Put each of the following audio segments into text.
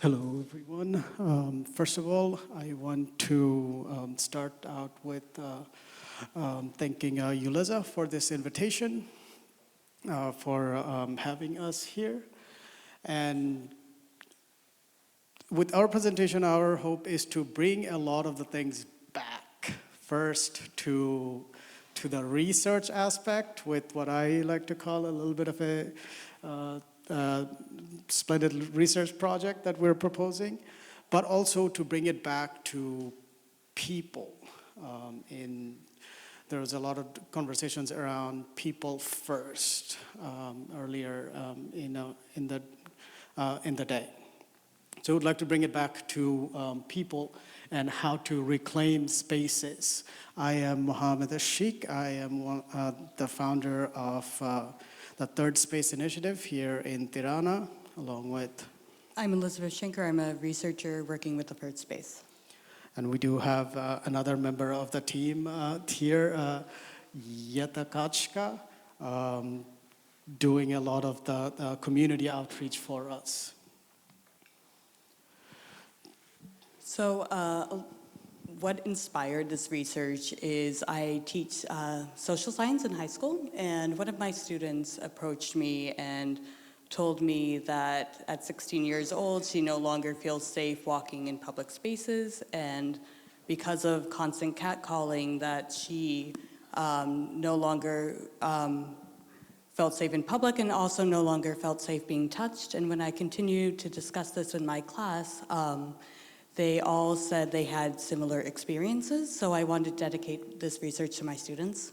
Hello, everyone. First of all, I want to start out with thanking Uliza for this invitation, for having us here. And with our presentation, our hope is to bring a lot of the things back. First, to the research aspect with what I like to call a little bit of a splendid research project that we're proposing, but also to bring it back to people. There was a lot of conversations around people first earlier in the day. So I would like to bring it back to people and how to reclaim spaces. I am Mohammad Ashique. I am the founder of the Third Space Initiative here in Tirana, along with... I'm Elizabeth Schenker. I'm a researcher working with the Third Space. And we do have another member of the team here, Yeta Kachka, doing a lot of the community outreach for us. So what inspired this research is I teach social science in high school, and one of my students approached me and told me that at 16 years old, she no longer feels safe walking in public spaces, and because of constant catcalling, that she no longer felt safe in public and also no longer felt safe being touched. And when I continued to discuss this in my class, they all said they had similar experiences, so I wanted to dedicate this research to my students.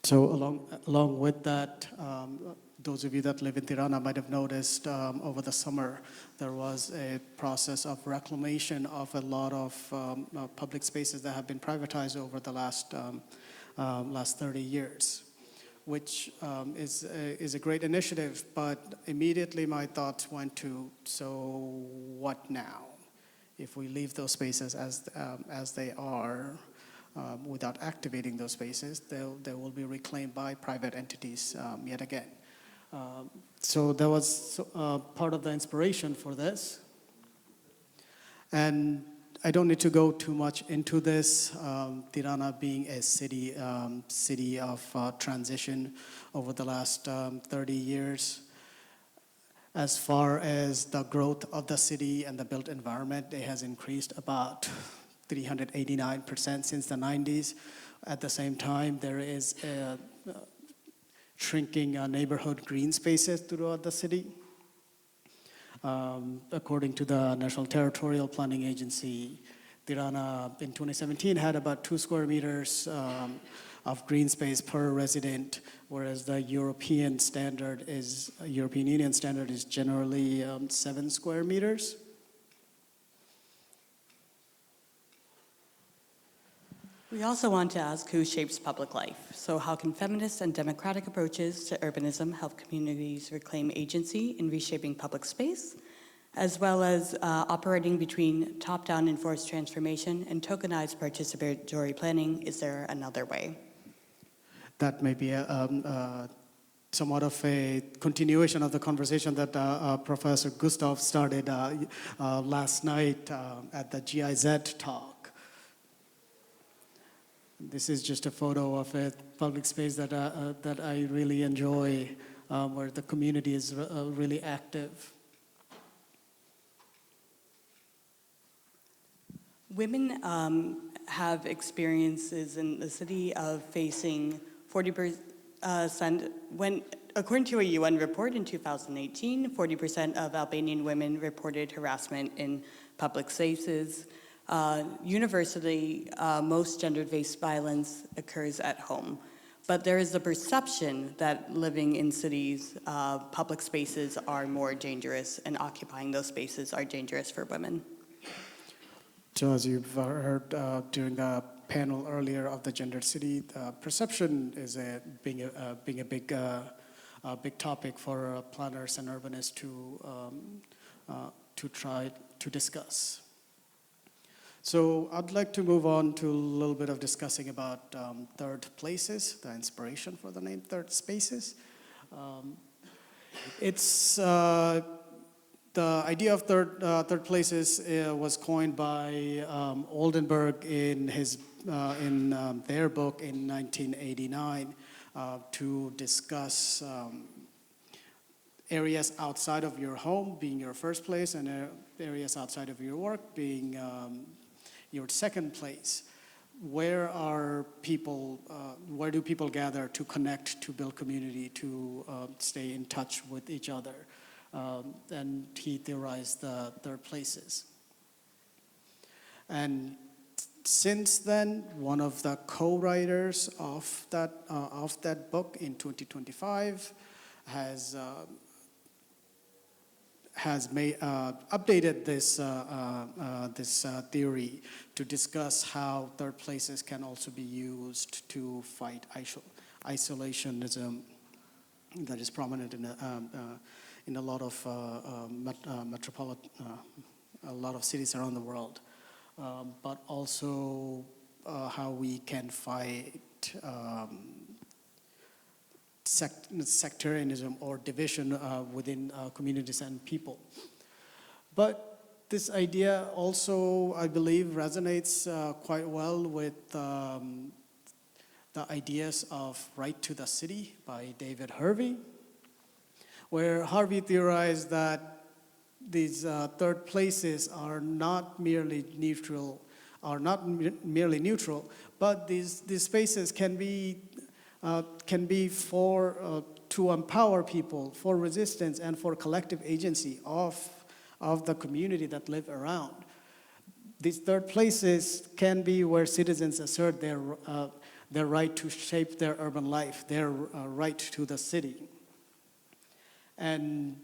So along with that, those of you that live in Tirana might have noticed over the summer there was a process of reclamation of a lot of public spaces that have been privatized over the last 30 years, which is a great initiative. But immediately my thoughts went to, so what now? If we leave those spaces as they are, without activating those spaces, they will be reclaimed by private entities yet again. So that was part of the inspiration for this. And I don't need to go too much into this. Tirana being a city of transition over the last 30 years. As far as the growth of the city and the built environment, it has increased about 389% since the 90s. At the same time, there is a shrinking neighborhood green spaces throughout the city. According to the National Territorial Planning Agency, Tirana in 2017 had about 2 square meters of green space per resident, whereas the European Union standard is generally 7 square meters. We also want to ask who shapes public life. So how can feminist and democratic approaches to urbanism help communities reclaim agency in reshaping public space, as well as operating between top-down enforced transformation and tokenized participatory planning? Is there another way? That may be somewhat of a continuation of the conversation that Professor Gustav started last night at the GIZ talk. This is just a photo of a public space that I really enjoy, where the community is really active. Women have experiences in the city of facing 40%, according to a UN report in 2018, 40% of Albanian women reported harassment in public spaces. Universally, most gender-based violence occurs at home. But there is the perception that living in cities, public spaces are more dangerous, and occupying those spaces are dangerous for women. So as you've heard during the panel earlier of the gendered city, perception is being a big topic for planners and urbanists to try to discuss. So I'd like to move on to a little bit of discussing about third places, the inspiration for the name Third Spaces. It's The idea of third places was coined by Oldenburg in their book in 1989 to discuss areas outside of your home being your first place and areas outside of your work being your second place. Where do people gather to connect, to build community, to stay in touch with each other? And he theorized the third places. And since then, one of the co-writers of that book in 2025 has updated this theory to discuss how third places can also be used to fight isolationism that is prominent in a lot of a lot of cities around the world, but also how we can fight sectarianism or division within communities and people. But this idea also, I believe, resonates quite well with the ideas of Right to the City by David Harvey, where Harvey theorized that these third places are not merely neutral, but these spaces can be for to empower people, for resistance and for collective agency of the community that live around. These third places can be where citizens assert their right to shape their urban life, their right to the city. And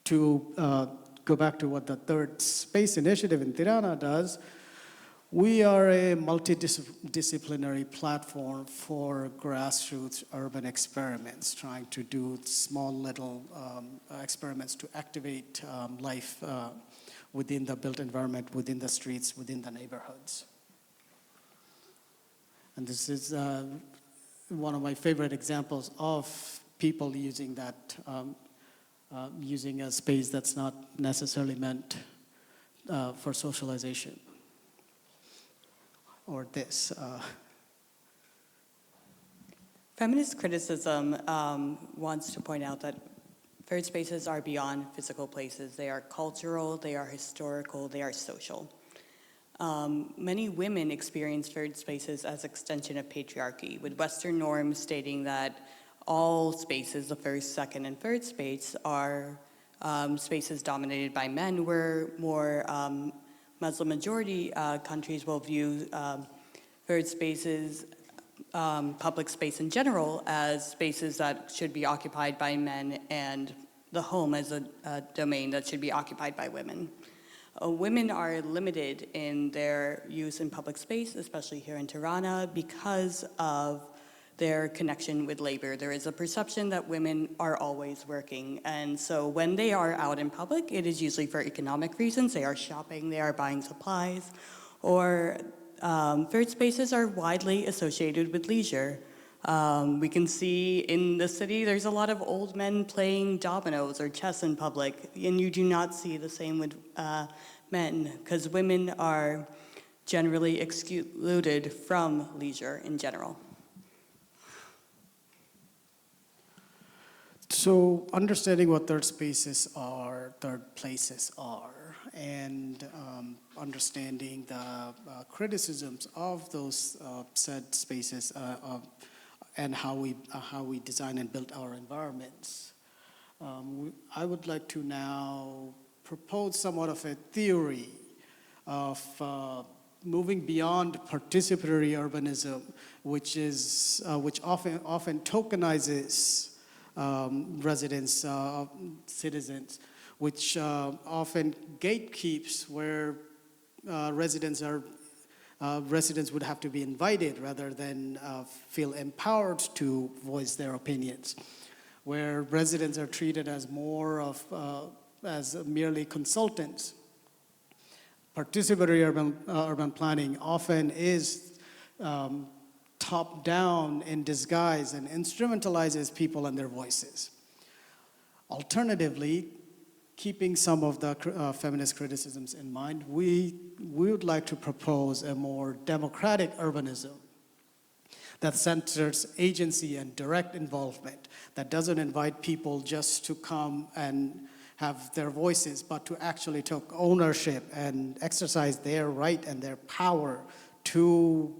to go back to what the Third Space Initiative in Tirana does, we are a multidisciplinary platform for grassroots urban experiments, trying to do small little experiments to activate life within the built environment, within the streets, within the neighborhoods. And this is one of my favorite examples of people using that, using a space that's not necessarily meant for socialization. Or this. Feminist criticism wants to point out that third spaces are beyond physical places. They are cultural, they are historical, they are social. Many women experience third spaces as extension of patriarchy, with Western norms stating that all spaces, the first, second, and third space, are spaces dominated by men, where more Muslim majority countries will view third spaces, public space in general, as spaces that should be occupied by men, and the home as a domain that should be occupied by women. Women are limited in their use in public space, especially here in Tirana, because of their connection with labor. There is a perception that women are always working, and so when they are out in public, it is usually for economic reasons. They are shopping, they are buying supplies, or third spaces are widely associated with leisure. We can see in the city there's a lot of old men playing dominoes or chess in public, and you do not see the same with men, because women are generally excluded from leisure in general. So understanding what third places are, and understanding the criticisms of those said spaces and how we design and build our environments, I would like to now propose somewhat of a theory of moving beyond participatory urbanism, which often tokenizes residents, citizens, which often gatekeeps where residents would have to be invited rather than feel empowered to voice their opinions, where residents are treated as more of as merely consultants. Participatory urban planning often is top-down in disguise and instrumentalizes people and their voices. Alternatively, keeping some of the feminist criticisms in mind, we would like to propose a more democratic urbanism that centers agency and direct involvement, that doesn't invite people just to come and have their voices, but to actually take ownership and exercise their right and their power to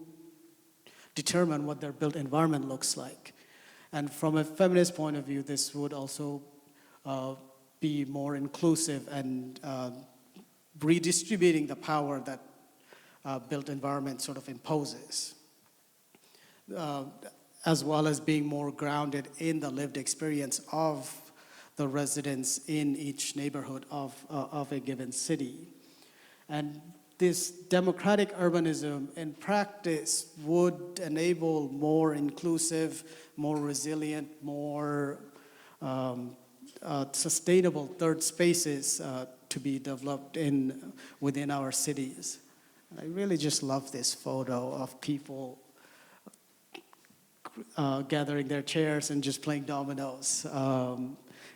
determine what their built environment looks like. And from a feminist point of view, this would also be more inclusive and redistributing the power that built environment sort of imposes, as well as being more grounded in the lived experience of the residents in each neighborhood of a given city. And this democratic urbanism in practice would enable more inclusive, more resilient, more sustainable third spaces to be developed within our cities. And I really just love this photo of people gathering their chairs and just playing dominoes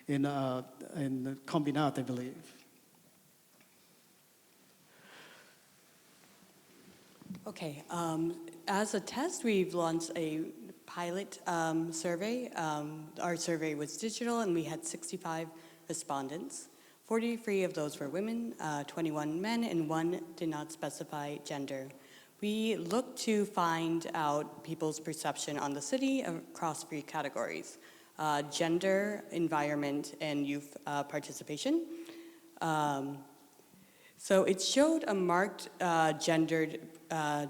in the Combinat, I believe. Okay, as a test, we've launched a pilot survey. Our survey was digital, and we had 65 respondents. 43 of those were women, 21 men, and 1 did not specify gender. We looked to find out people's perception on the city across 3 categories: gender, environment, and youth participation. So it showed a marked gendered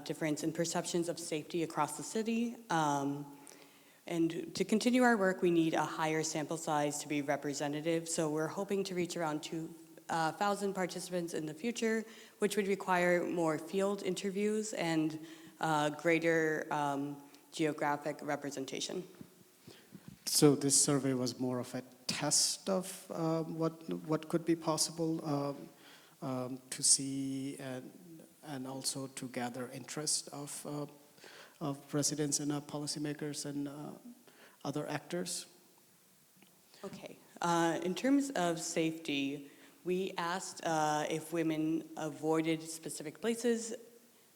difference in perceptions of safety across the city. And to continue our work, we need a higher sample size to be representative. So we're hoping to reach around 2,000 participants in the future, which would require more field interviews and greater geographic representation. So this survey was more of a test of what could be possible to see and also to gather interest of residents and policymakers and other actors. Okay. In terms of safety, we asked if women avoided specific places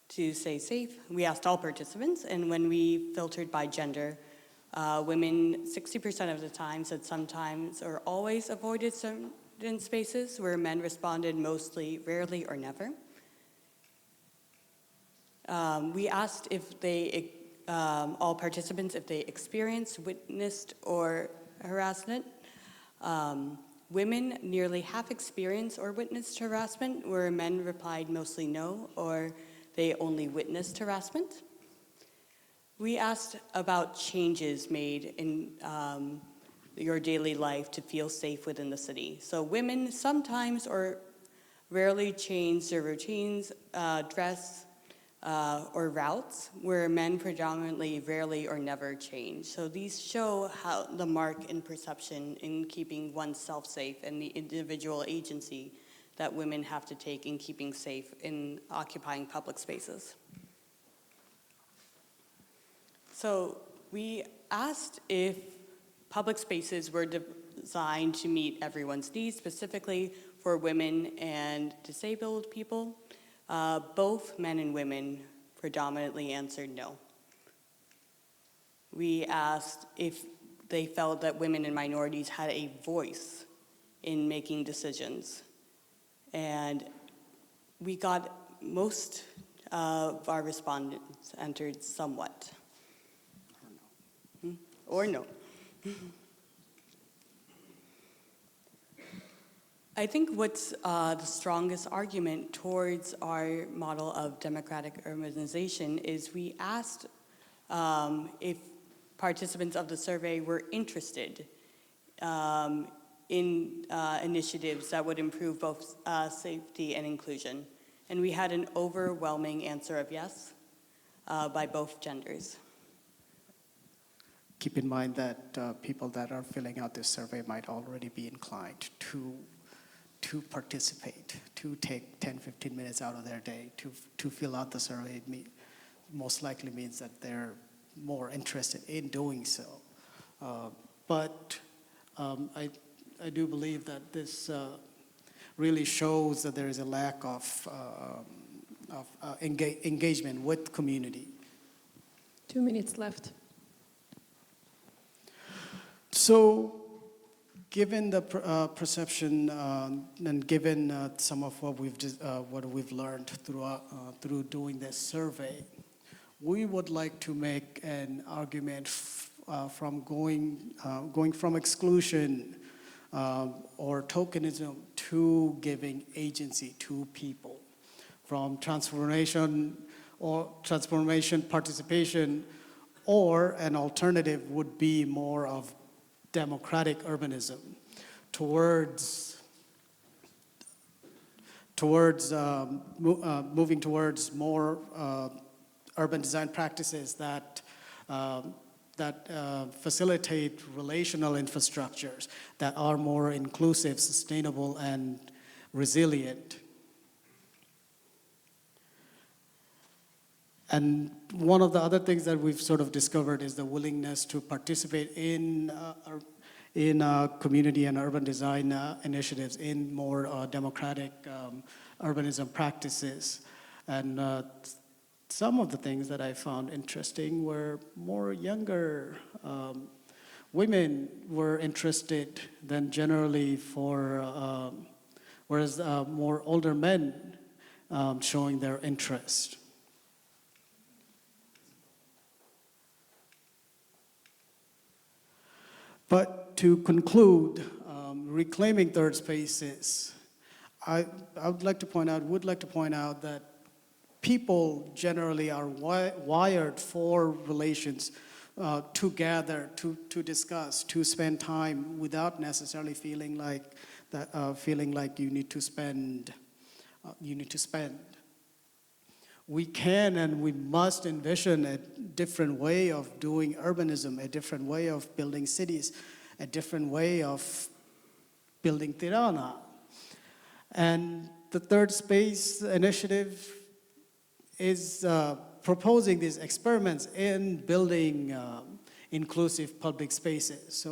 to stay safe. We asked all participants, and when we filtered by gender, women 60% of the time said sometimes or always avoided certain spaces, where men responded mostly, rarely, or never. We asked if all participants, if they experienced, witnessed, or harassment. Women nearly half experienced or witnessed harassment, where men replied mostly no, or they only witnessed harassment. We asked about changes made in your daily life to feel safe within the city. So women sometimes or rarely change their routines, dress, or routes, where men predominantly rarely or never change. So these show how the mark in perception in keeping oneself safe and the individual agency that women have to take in keeping safe in occupying public spaces. So we asked if public spaces were designed to meet everyone's needs, specifically for women and disabled people. Both men and women predominantly answered no. We asked if they felt that women and minorities had a voice in making decisions. And we got most of our respondents answered somewhat. Or no. I think what's the strongest argument towards our model of democratic urbanization is we asked if participants of the survey were interested in initiatives that would improve both safety and inclusion. And we had an overwhelming answer of yes by both genders. Keep in mind that people that are filling out this survey might already be inclined to participate, to take 10, 15 minutes out of their day to fill out the survey. It most likely means that they're more interested in doing so. But I do believe that this really shows that there is a lack of engagement with community. 2 minutes left. So, given the perception and given some of what we've learned through doing this survey, we would like to make an argument from going from exclusion or tokenism to giving agency to people, from transformation participation, or an alternative would be more of democratic urbanism towards moving towards more urban design practices that facilitate relational infrastructures that are more inclusive, sustainable, and resilient. And one of the other things that we've sort of discovered is the willingness to participate in community and urban design initiatives in more democratic urbanism practices. And some of the things that I found interesting were more younger women were interested than generally whereas more older men showing their interest. But to conclude, reclaiming third spaces, I would like to point out that people generally are wired for relations, to gather, to discuss, to spend time without necessarily feeling like you need to spend. We can and we must envision a different way of doing urbanism, a different way of building cities, a different way of building Tirana. And the Third Space Initiative is proposing these experiments in building inclusive public spaces.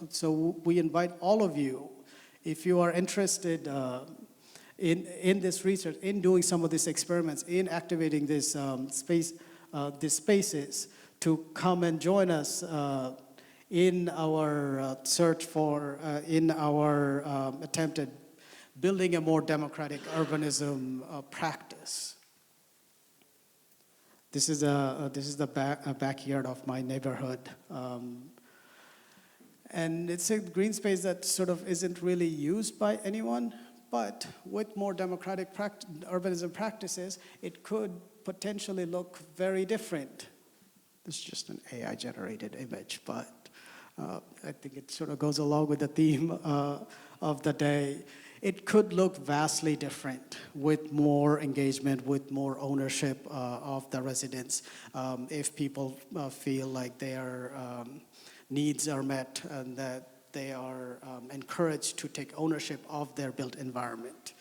So we invite all of you, if you are interested in this research, in doing some of these experiments, in activating these spaces, to come and join us in our search for, in our attempt at building a more democratic urbanism practice. This is the backyard of my neighborhood. And it's a green space that sort of isn't really used by anyone, but with more democratic urbanism practices, it could potentially look very different. This is just an AI-generated image, but I think it sort of goes along with the theme of the day. It could look vastly different with more engagement, with more ownership of the residents, if people feel like their needs are met and that they are encouraged to take ownership of their built environment.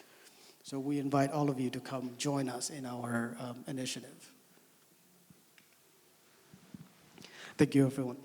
So we invite all of you to come join us in our initiative. Thank you, everyone.